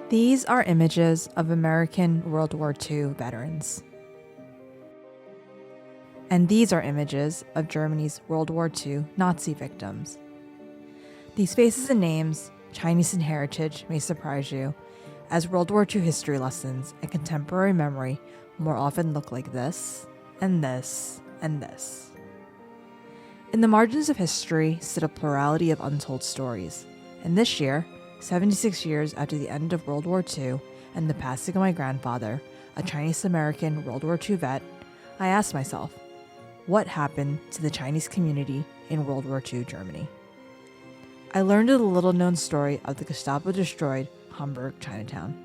These are images of American World War II veterans. And these are images of Germany's World War II Nazi victims. These faces and names, Chinese in heritage, may surprise you, as World War II history lessons and contemporary memory more often look like this, and this, and this. In the margins of history sit a plurality of untold stories, and this year, 76 years after the end of World War II and the passing of my grandfather, a Chinese-American World War II vet, I asked myself, what happened to the Chinese community in World War II Germany? I learned of the little-known story of the Gestapo destroyed Hamburg Chinatown.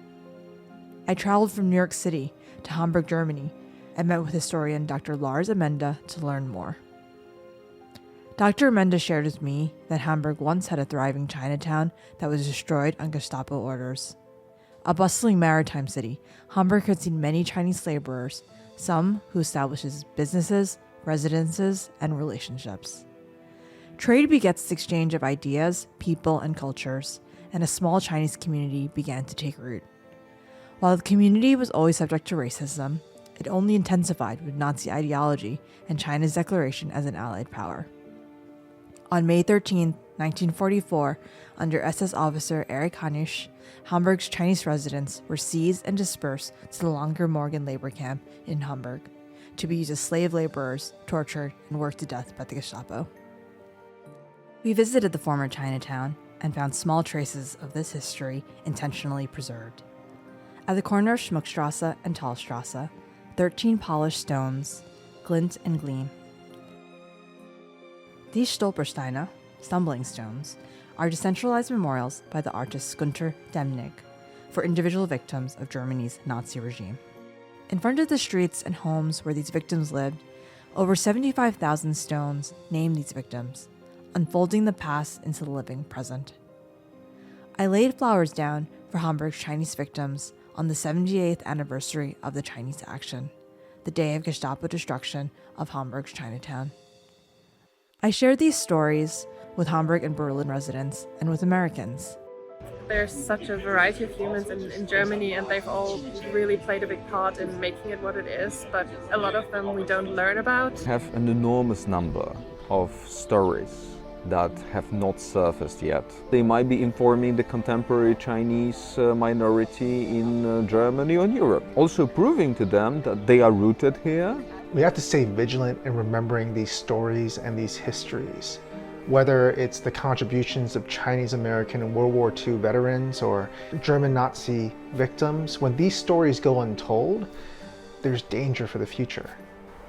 I traveled from New York City to Hamburg, Germany, and met with historian Dr. Lars Amenda to learn more. Dr. Amenda shared with me that Hamburg once had a thriving Chinatown that was destroyed on Gestapo orders. A bustling maritime city, Hamburg had seen many Chinese laborers, some who established businesses, residences, and relationships. Trade begets the exchange of ideas, people, and cultures, and a small Chinese community began to take root. While the community was always subject to racism, it only intensified with Nazi ideology and China's declaration as an allied power. On May 13, 1944, under SS officer Erich Hanusch, Hamburg's Chinese residents were seized and dispersed to the Langer Morgan labor camp in Hamburg, to be used as slave laborers, tortured, and worked to death by the Gestapo. We visited the former Chinatown and found small traces of this history intentionally preserved. At the corner of Schmuckstrasse and Tallstrasse, 13 polished stones glint and gleam. These Stolpersteine, stumbling stones, are decentralized memorials by the artist Gunter Demnig for individual victims of Germany's Nazi regime. In front of the streets and homes where these victims lived, over 75,000 stones name these victims, unfolding the past into the living present. I laid flowers down for Hamburg's Chinese victims on the 78th anniversary of the Chinese action, the day of Gestapo destruction of Hamburg's Chinatown. I shared these stories with Hamburg and Berlin residents and with Americans. There's such a variety of humans in Germany, and they've all really played a big part in making it what it is, but a lot of them we don't learn about. We have an enormous number of stories that have not surfaced yet. They might be informing the contemporary Chinese minority in Germany or in Europe, also proving to them that they are rooted here. We have to stay vigilant in remembering these stories and these histories. Whether it's the contributions of Chinese American and World War II veterans or German Nazi victims, when these stories go untold, there's danger for the future.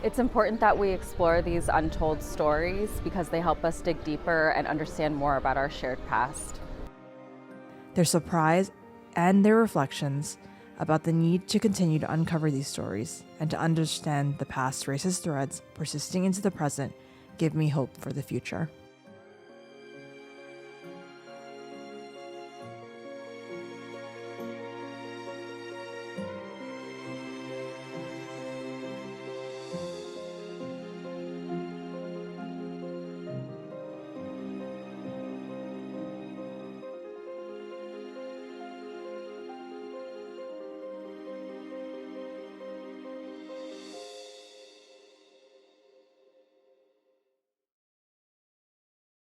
It's important that we explore these untold stories because they help us dig deeper and understand more about our shared past. Their surprise and their reflections about the need to continue to uncover these stories and to understand the past racist threads persisting into the present give me hope for the future.